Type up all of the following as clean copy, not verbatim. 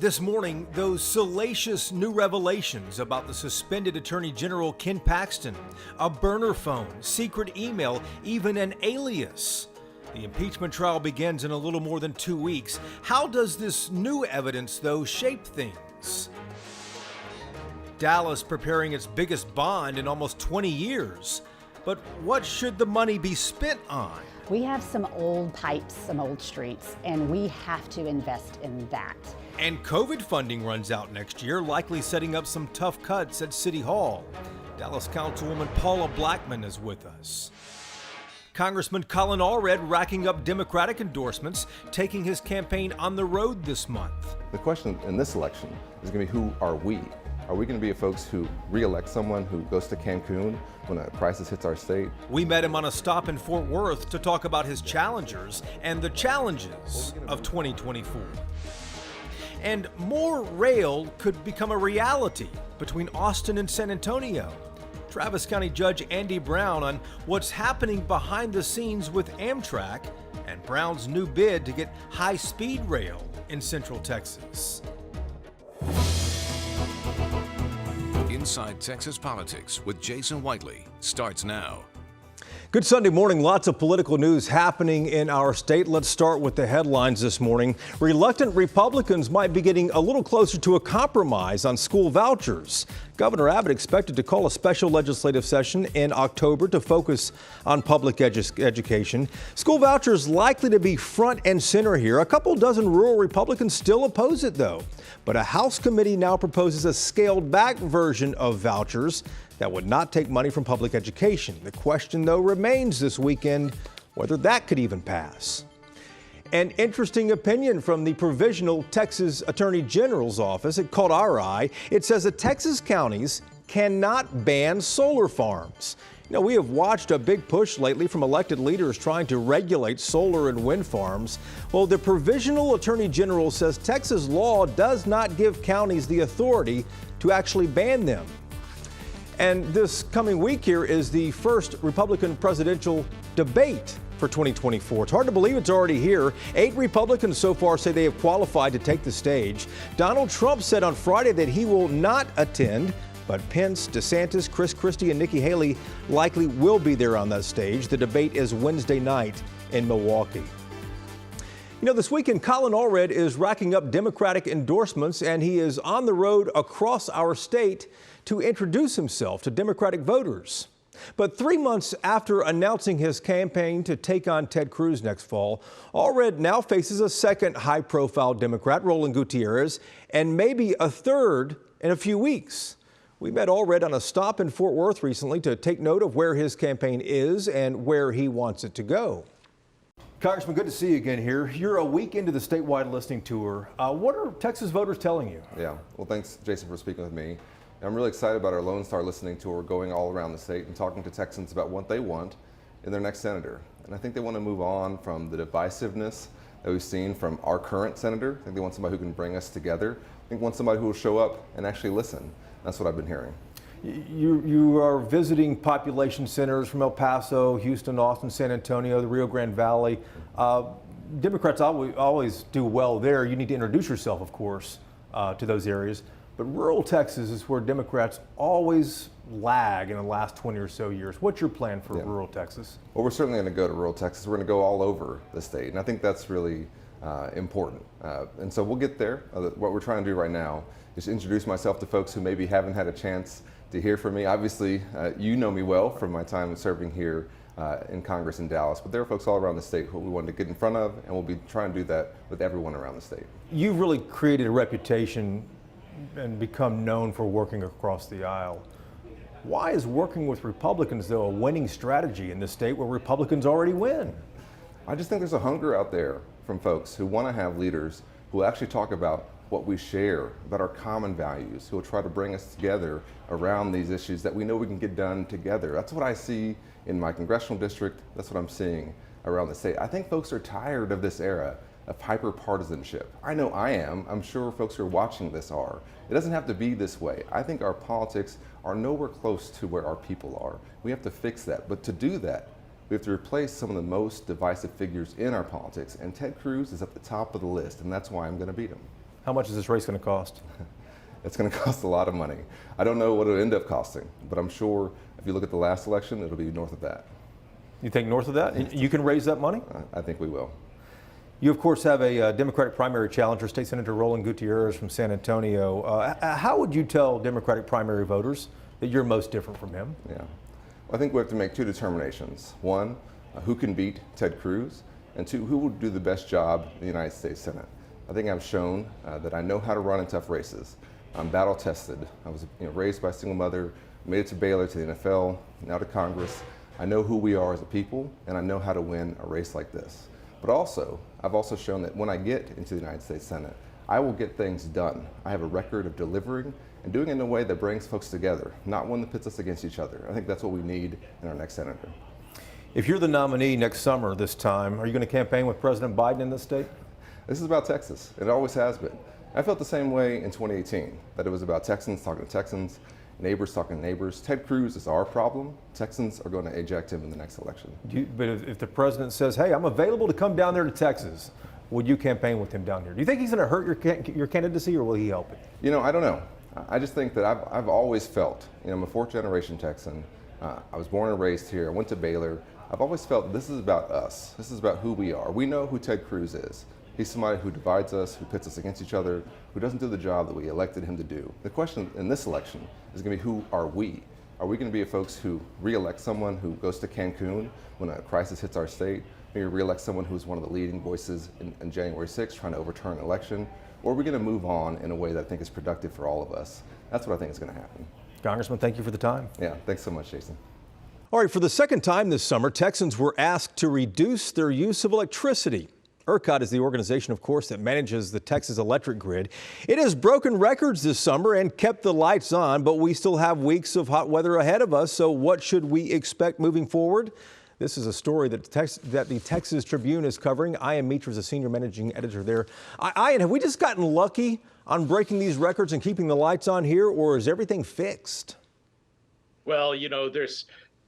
This morning, those salacious new revelations about the suspended Attorney General Ken Paxton, a burner phone, secret email, even an alias. The impeachment trial begins in a little more than 2 weeks. How does this new evidence, though, shape things? Dallas preparing its biggest bond in almost 20 years. But what should the money be spent on? We have some old pipes, some old streets, and we have to invest in that. And COVID funding runs out next year, likely setting up some tough cuts at City Hall. Dallas Councilwoman Paula Blackman is with us. Congressman Colin Allred racking up Democratic endorsements, taking his campaign on the road this month. The question in this election is going to be, who are we? Are we going to be folks who re-elect someone who goes to Cancun when a crisis hits our state? We met him on a stop in Fort Worth to talk about his challengers and the challenges of 2024. And more rail could become a reality between Austin and San Antonio. Travis County Judge Andy Brown on what's happening behind the scenes with Amtrak and Brown's new bid to get HighSpeed Rail in Central Texas. Inside Texas Politics with Jason Whiteley starts now. Good Sunday morning. Lots of political news happening in our state. Let's start with the headlines this morning. Reluctant Republicans might be getting a little closer to a compromise on school vouchers. Governor Abbott expected to call a special legislative session in October to focus on public education. School vouchers likely to be front and center here. A couple dozen rural Republicans still oppose it, though. But a House committee now proposes a scaled-back version of vouchers that would not take money from public education. The question, though, remains this weekend whether that could even pass. An interesting opinion from the Provisional Texas Attorney General's office. It caught our eye. It says that Texas counties cannot ban solar farms. You know, we have watched a big push lately from elected leaders trying to regulate solar and wind farms. Well, the Provisional Attorney General says Texas law does not give counties the authority to actually ban them. And this coming week here is the first Republican presidential debate for 2024. It's hard to believe it's already here. 8 Republicans so far say they have qualified to take the stage. Donald Trump said on Friday that he will not attend, but Pence, DeSantis, Chris Christie, and Nikki Haley likely will be there on that stage. The debate is Wednesday night in Milwaukee. You know, this weekend, Colin Allred is racking up Democratic endorsements, and he is on the road across our state to introduce himself to Democratic voters. But 3 months after announcing his campaign to take on Ted Cruz next fall, Allred now faces a second high-profile Democrat, Roland Gutierrez, and maybe a third in a few weeks. We met Allred on a stop in Fort Worth recently to take note of where his campaign is and where he wants it to go. Congressman, good to see you again here. You're a week into the statewide listening tour. What are Texas voters telling you? Yeah, well, thanks, Jason, for speaking with me. I'm really excited about our Lone Star listening tour, going all around the state and talking to Texans about what they want in their next senator. And I think they want to move on from the divisiveness that we've seen from our current senator. I think they want somebody who can bring us together. I think they want somebody who will show up and actually listen. That's what I've been hearing. You are visiting population centers from El Paso, Houston, Austin, San Antonio, the Rio Grande Valley. Democrats always do well there. You need to introduce yourself, of course, to those areas. But rural Texas is where Democrats always lag in the last 20 or so years. What's your plan for rural Texas? Well, we're certainly going to go to rural Texas. We're going to go all over the state. And I think that's really important. And so we'll get there. What we're trying to do right now is introduce myself to folks who maybe haven't had a chance to hear from me. Obviously, you know me well from my time serving here in Congress in Dallas, but there are folks all around the state who we wanted to get in front of, and we'll be trying to do that with everyone around the state. You've really created a reputation and become known for working across the aisle. Why is working with Republicans, though, a winning strategy in this state where Republicans already win? I just think there's a hunger out there from folks who want to have leaders who actually talk about what we share, about our common values, who will try to bring us together around these issues that we know we can get done together. That's what I see in my congressional district. That's what I'm seeing around the state. I think folks are tired of this era of hyper-partisanship. I know I am. I'm sure folks who are watching this are. It doesn't have to be this way. I think our politics are nowhere close to where our people are. We have to fix that. But to do that, we have to replace some of the most divisive figures in our politics. And Ted Cruz is at the top of the list, and that's why I'm going to beat him. How much is this race going to cost? It's going to cost a lot of money. I don't know what it'll end up costing, but I'm sure if you look at the last election, it'll be north of that. You think north of that? You can raise that money? I think we will. You, of course, have a Democratic primary challenger, State Senator Roland Gutierrez from San Antonio. How would you tell Democratic primary voters that you're most different from him? Yeah. Well, I think we have to make two determinations. One, who can beat Ted Cruz? And two, who will do the best job in the United States Senate? I think I've shown that I know how to run in tough races. I'm battle tested. I was raised by a single mother, made it to Baylor, to the NFL, now to Congress. I know who we are as a people, and I know how to win a race like this. But also, I've also shown that when I get into the United States Senate, I will get things done. I have a record of delivering and doing it in a way that brings folks together, not one that pits us against each other. I think that's what we need in our next senator. If you're the nominee next summer this time, are you going to campaign with President Biden in this state? This is about Texas. It always has been. I felt the same way in 2018, that it was about Texans talking to Texans, neighbors talking to neighbors. Ted Cruz is our problem. Texans are going to eject him in the next election. But if the president says, hey, I'm available to come down there to Texas, would you campaign with him down here? Do you think he's going to hurt your candidacy, or will he help it? I don't know. I just think that I've always felt, I'm a fourth generation Texan. I was born and raised here. I went to Baylor. I've always felt this is about us. This is about who we are. We know who Ted Cruz is. He's somebody who divides us, who pits us against each other, who doesn't do the job that we elected him to do. The question in this election is going to be, who are we? Are we going to be folks who re-elect someone who goes to Cancun when a crisis hits our state? Maybe re-elect someone who's one of the leading voices in January 6th trying to overturn an election? Or are we going to move on in a way that I think is productive for all of us? That's what I think is going to happen. Congressman, thank you for the time. Yeah, thanks so much, Jason. All right, for the second time this summer, Texans were asked to reduce their use of electricity. ERCOT is the organization, of course, that manages the Texas electric grid. It has broken records this summer and kept the lights on, but we still have weeks of hot weather ahead of us. So what should we expect moving forward? This is a story that the Texas Tribune is covering. Ian Mitra is a senior managing editor there. Ian, have we just gotten lucky on breaking these records and keeping the lights on here, or is everything fixed? Well,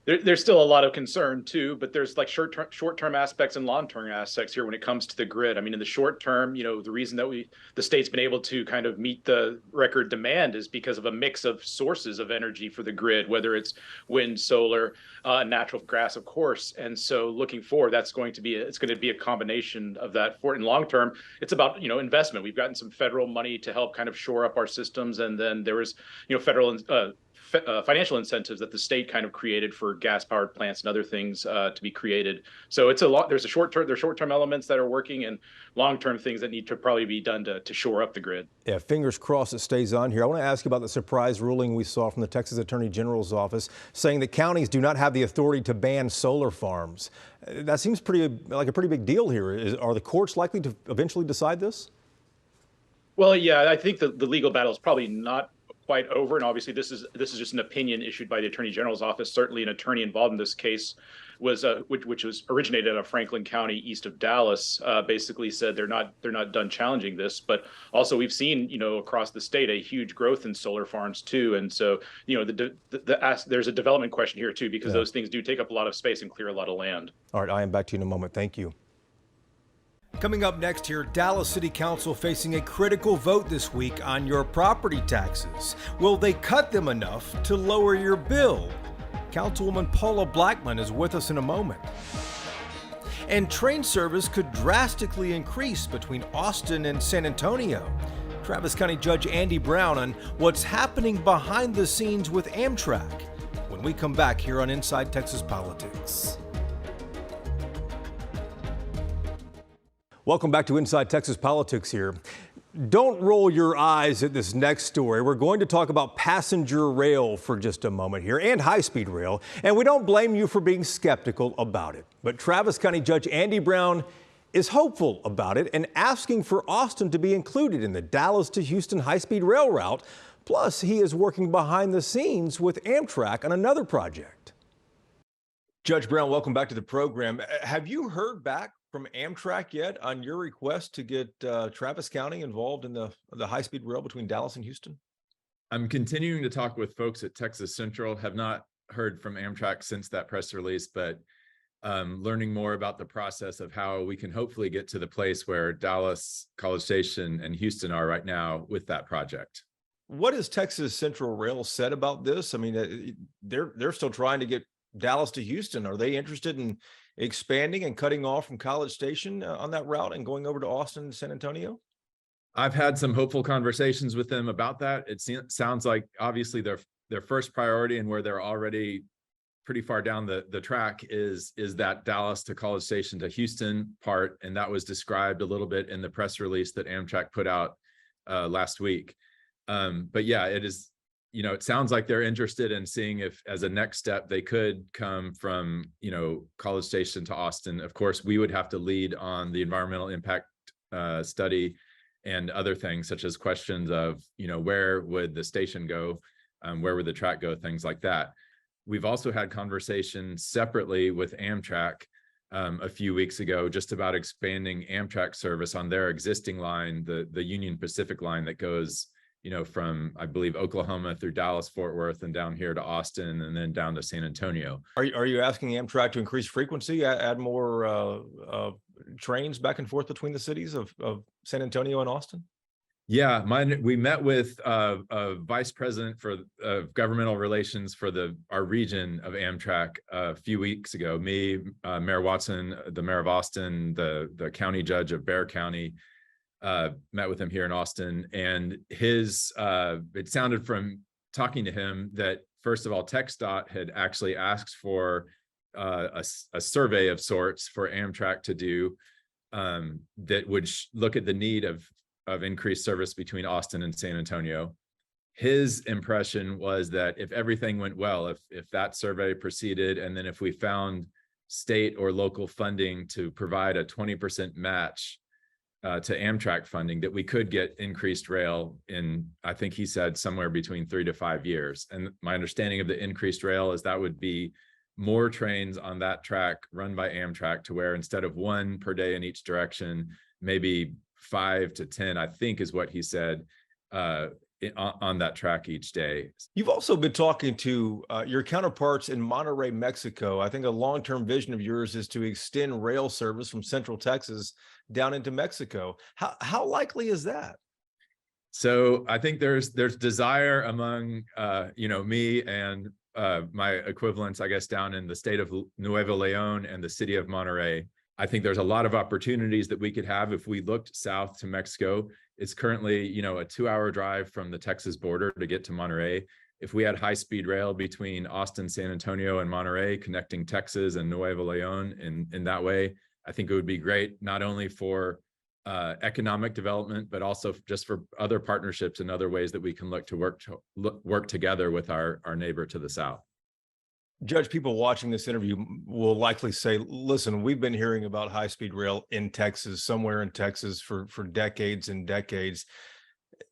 there's still a lot of concern too, but there's like short-term aspects and long-term aspects here when it comes to the grid. I mean, in the short term, the reason that the state's been able to kind of meet the record demand is because of a mix of sources of energy for the grid, whether it's wind, solar, natural gas, of course. And so looking forward, it's going to be a combination of that. For in long term, it's about, investment. We've gotten some federal money to help kind of shore up our systems. And then there was, federal financial incentives that the state kind of created for gas-powered plants and other things to be created. So it's a lot. There's short-term elements that are working, and long-term things that need to probably be done to shore up the grid. Yeah, fingers crossed it stays on here. I want to ask you about the surprise ruling we saw from the Texas Attorney General's office saying that counties do not have the authority to ban solar farms. That seems like a pretty big deal here. Are the courts likely to eventually decide this? Well, yeah, I think the legal battle is probably not quite over, and obviously this is just an opinion issued by the Attorney General's office. Certainly, an attorney involved in this case was which was originated out of Franklin County, east of Dallas, basically said they're not done challenging this. But also, we've seen across the state a huge growth in solar farms too, and so there's a development question here too, because those things do take up a lot of space and clear a lot of land. All right, I am back to you in a moment. Thank you. Coming up next here, Dallas City Council facing a critical vote this week on your property taxes. Will they cut them enough to lower your bill? Councilwoman Paula Blackman is with us in a moment. And train service could drastically increase between Austin and San Antonio. Travis County Judge Andy Brown on what's happening behind the scenes with Amtrak when we come back here on Inside Texas Politics. Welcome back to Inside Texas Politics here. Don't roll your eyes at this next story. We're going to talk about passenger rail for just a moment here and high-speed rail, and we don't blame you for being skeptical about it. But Travis County Judge Andy Brown is hopeful about it and asking for Austin to be included in the Dallas to Houston high-speed rail route. Plus, he is working behind the scenes with Amtrak on another project. Judge Brown, welcome back to the program. Have you heard back from Amtrak yet on your request to get Travis County involved in the high-speed rail between Dallas and Houston? I'm continuing to talk with folks at Texas Central. Have not heard from Amtrak since that press release, but learning more about the process of how we can hopefully get to the place where Dallas, College Station, and Houston are right now with that project. What has Texas Central Rail said about this? I mean, they're still trying to get Dallas to Houston. Are they interested in expanding and cutting off from College Station on that route and going over to Austin and San Antonio? I've had some hopeful conversations with them about that. It sounds like obviously their first priority, and where they're already pretty far down the track, is that Dallas to College Station to Houston part, and that was described a little bit in the press release that Amtrak put out last week. But yeah, it is, it sounds like they're interested in seeing if, as a next step, they could come from, College Station to Austin. Of course, we would have to lead on the environmental impact study and other things, such as questions of, where would the station go? Where would the track go? Things like that. We've also had conversations separately with Amtrak a few weeks ago, just about expanding Amtrak service on their existing line, the Union Pacific line that goes, from, I believe, Oklahoma through Dallas, Fort Worth, and down here to Austin, and then down to San Antonio. Are you asking Amtrak to increase frequency, add more trains back and forth between the cities of San Antonio and Austin? Yeah, we met with a vice president for governmental relations for our region of Amtrak a few weeks ago. Me, Mayor Watson, the mayor of Austin, the county judge of Bexar County, met with him here in Austin. And it sounded from talking to him that, first of all, TxDOT had actually asked for a survey of sorts for Amtrak to do that would look at the need of increased service between Austin and San Antonio. His impression was that if everything went well, if that survey proceeded, and then if we found state or local funding to provide a 20% match to Amtrak funding, that we could get increased rail in, I think he said, somewhere between 3 to 5 years. And my understanding of the increased rail is that would be more trains on that track run by Amtrak, to where instead of 1 per day in each direction, maybe 5 to 10, I think is what he said, on that track each day. You've also been talking to your counterparts in Monterrey, Mexico. I think a long-term vision of yours is to extend rail service from Central Texas down into Mexico. How likely is that? So I think there's desire among me and my equivalents, I guess, down in the state of Nuevo León and the city of Monterrey. I think there's a lot of opportunities that we could have if we looked south to Mexico. It's currently, a 2-hour drive from the Texas border to get to Monterrey. If we had high-speed rail between Austin, San Antonio, and Monterrey, connecting Texas and Nuevo León in that way, I think it would be great, not only for economic development, but also just for other partnerships and other ways that we can look to work together with our neighbor to the south. Judge, people watching this interview will likely say, listen, we've been hearing about high-speed rail in Texas, somewhere in Texas for decades and decades.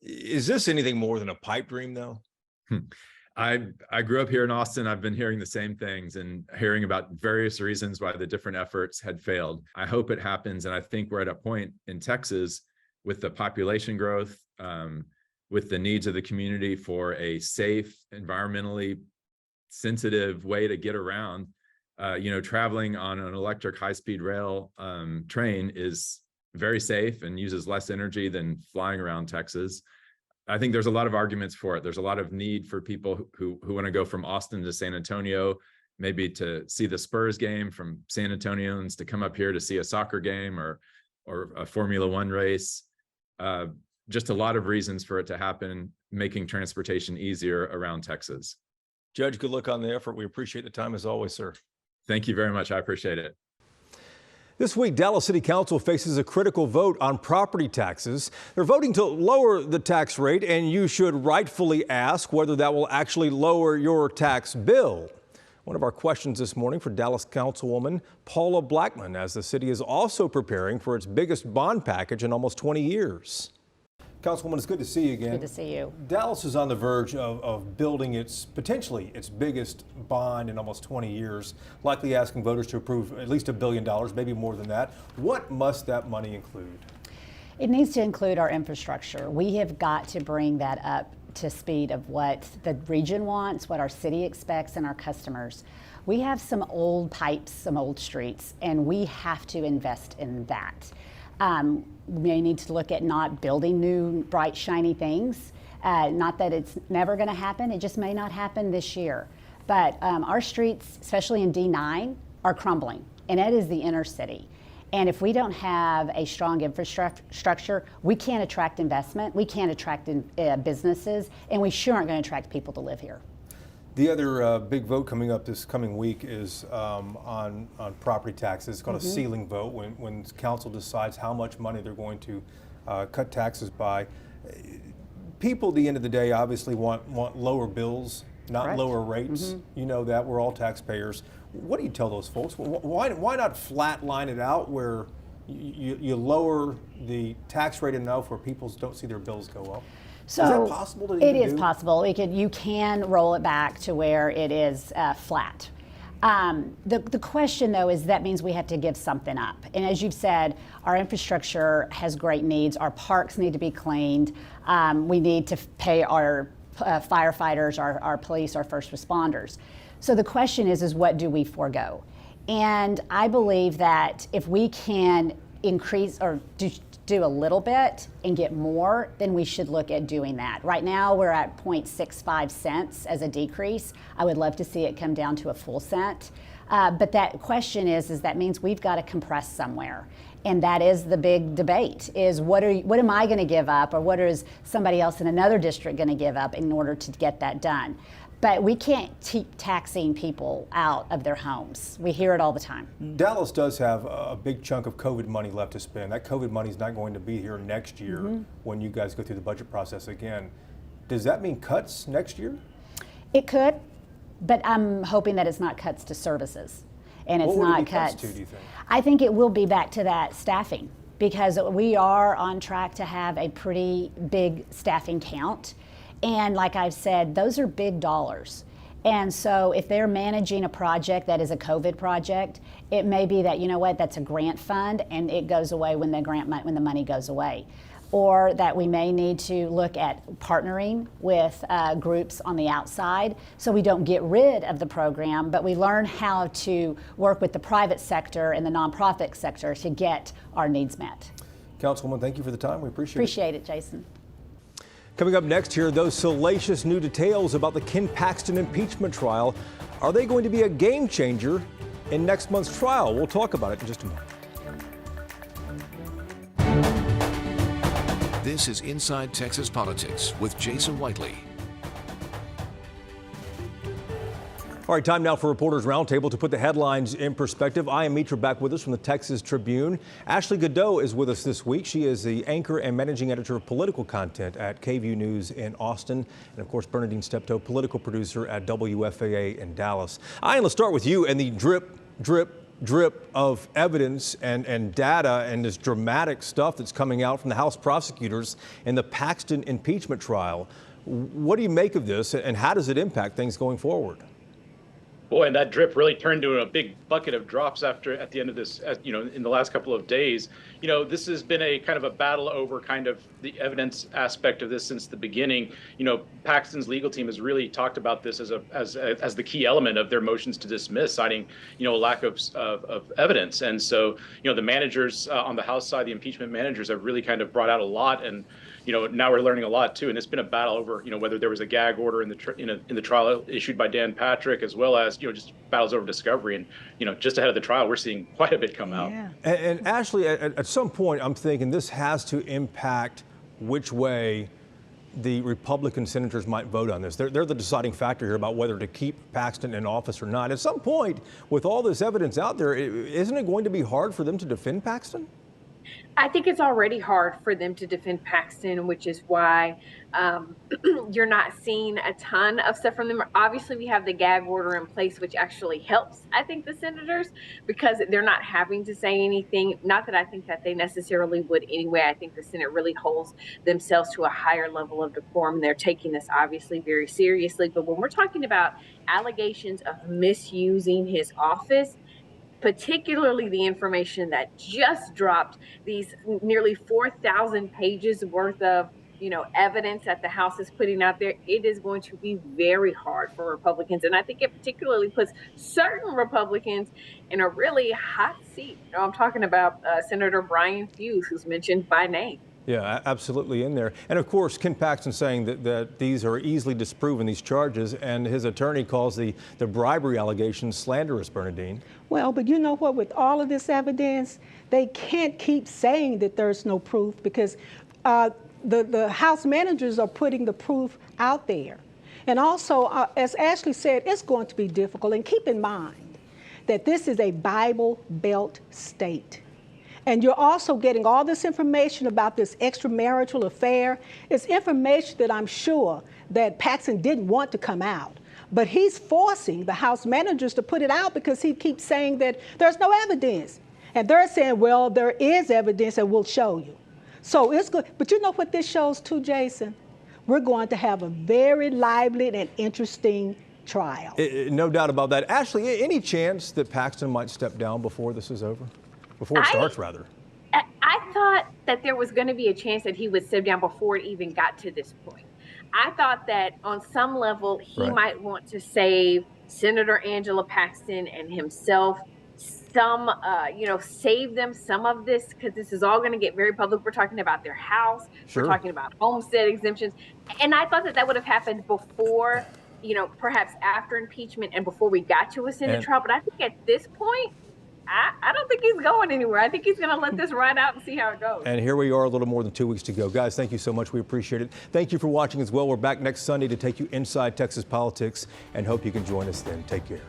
Is this anything more than a pipe dream, though? I grew up here in Austin. I've been hearing the same things and hearing about various reasons why the different efforts had failed. I hope it happens. And I think we're at a point in Texas with the population growth, with the needs of the community for a safe, environmentally sensitive way to get around. Traveling on an electric high-speed rail train is very safe and uses less energy than flying around Texas. I think there's a lot of arguments for it. There's a lot of need for people who want to go from Austin to San Antonio, maybe to see the Spurs game, from San Antonians to come up here to see a soccer game or a Formula One race. Just a lot of reasons for it to happen, making transportation easier around Texas. Judge, good luck on the effort. We appreciate the time as always, sir. Thank you very much. I appreciate it. This week, Dallas City Council faces a critical vote on property taxes. They're voting to lower the tax rate, and you should rightfully ask whether that will actually lower your tax bill. One of our questions this morning for Dallas Councilwoman Paula Blackman, as the city is also preparing for its biggest bond package in almost 20 years. Councilwoman, it's good to see you again. Good to see you. Dallas is on the verge of building potentially its biggest bond in almost 20 years, likely asking voters to approve at least $1 billion, maybe more than that. What must that money include? It needs to include our infrastructure. We have got to bring that up to speed of what the region wants, what our city expects, and our customers. We have some old pipes, some old streets, and we have to invest in that. We may need to look at not building new, bright, shiny things. Not that it's never going to happen, it just may not happen this year. But our streets, especially in D9, are crumbling, and it is the inner city. And if we don't have a strong infrastructure, we can't attract investment, we can't attract businesses, and we sure aren't going to attract people to live here. The other big vote coming up this coming week is on property taxes. It's called a ceiling vote, when council decides how much money they're going to cut taxes by. People at the end of the day obviously want lower bills, not Correct. lower rates. You know that, we're all taxpayers. What do you tell those folks? Why not flat line it out where you lower the tax rate enough where people don't see their bills go up? So is that possible to it even is do? possible. You can roll it back to where it is flat. The question, though, is that means we have to give something up. And as you've said, our infrastructure has great needs. Our parks need to be cleaned. We need to pay our firefighters, our police, our first responders. So the question is what do we forego? And I believe that if we can increase or do a little bit and get more, then we should look at doing that. Right now we're at 0.65 cents as a decrease. I would love to see it come down to a full cent. But that question is that means we've got to compress somewhere. And that is the big debate, is what am I going to give up, or what is somebody else in another district going to give up in order to get that done? But we can't keep taxing people out of their homes. We hear it all the time. Dallas does have a big chunk of COVID money left to spend. That COVID money is not going to be here next year when you guys go through the budget process again. Does that mean cuts next year? It could, but I'm hoping that it's not cuts to services. And it's What would it not be cuts cuts. to, do you think? I think it will be back to that staffing, because we are on track to have a pretty big staffing count. And like I've said, those are big dollars. And so if they're managing a project that is a COVID project, it may be that, you know what, that's a grant fund and it goes away when the money goes away. Or that we may need to look at partnering with groups on the outside so we don't get rid of the program, but we learn how to work with the private sector and the nonprofit sector to get our needs met. Councilwoman, thank you for the time. We appreciate it. Appreciate it, Jason. Coming up next here, those salacious new details about the Ken Paxton impeachment trial. Are they going to be a game changer in next month's trial? We'll talk about it in just a moment. This is Inside Texas Politics with Jason Whiteley. All right, time now for Reporters Roundtable to put the headlines in perspective. I am Mitra, back with us from the Texas Tribune. Ashley Godot is with us this week. She is the anchor and managing editor of political content at KVUE News in Austin. And of course, Bernadine Steptoe, political producer at WFAA in Dallas. Let's start with you and the drip of evidence and data and this dramatic stuff that's coming out from the House prosecutors in the Paxton impeachment trial. What do you make of this, and how does it impact things going forward? Boy, and that drip really turned into a big bucket of drops at the end of this, in the last couple of days. This has been a kind of a battle over kind of the evidence aspect of this since the beginning. Paxton's legal team has really talked about this as the key element of their motions to dismiss, citing, a lack of evidence. And so, the managers on the House side, the impeachment managers, have really kind of brought out a lot. And now we're learning a lot too, and it's been a battle over, whether there was a gag order in the trial issued by Dan Patrick, as well as just battles over discovery. And just ahead of the trial, we're seeing quite a bit come out. Yeah. And Ashley, at some point, I'm thinking this has to impact which way the Republican senators might vote on this. They're the deciding factor here about whether to keep Paxton in office or not. At some point, with all this evidence out there, isn't it going to be hard for them to defend Paxton? I think it's already hard for them to defend Paxton, which is why you're not seeing a ton of stuff from them. Obviously, we have the gag order in place, which actually helps, I think, the senators, because they're not having to say anything. Not that I think that they necessarily would anyway. I think the Senate really holds themselves to a higher level of decorum. They're taking this obviously very seriously. But when we're talking about allegations of misusing his office, particularly the information that just dropped, these nearly 4,000 pages worth of evidence that the House is putting out there, it is going to be very hard for Republicans. And I think it particularly puts certain Republicans in a really hot seat. I'm talking about Senator Brian Hughes, who's mentioned by name. Yeah, absolutely in there. And of course, Ken Paxton saying that these are easily disproven, these charges, and his attorney calls the bribery allegations slanderous, Bernadine. Well, but you know what, with all of this evidence, they can't keep saying that there's no proof, because the House managers are putting the proof out there. And also, as Ashley said, it's going to be difficult. And keep in mind that this is a Bible Belt state. And you're also getting all this information about this extramarital affair. It's information that I'm sure that Paxton didn't want to come out. But he's forcing the House managers to put it out because he keeps saying that there's no evidence. And they're saying, well, there is evidence and we'll show you. So it's good. But you know what this shows too, Jason? We're going to have a very lively and interesting trial. No doubt about that. Ashley, any chance that Paxton might step down before this is over? Before it starts, rather. I thought that there was going to be a chance that he would step down before it even got to this point. I thought that on some level he might want to save Senator Angela Paxton and himself some, save them some of this, because this is all going to get very public. We're talking about their house. Sure. We're talking about homestead exemptions. And I thought that would have happened before, perhaps after impeachment and before we got to a Senate trial. But I think at this point, I don't think he's going anywhere. I think he's going to let this ride out and see how it goes. And here we are, a little more than 2 weeks to go. Guys, thank you so much. We appreciate it. Thank you for watching as well. We're back next Sunday to take you inside Texas politics and hope you can join us then. Take care.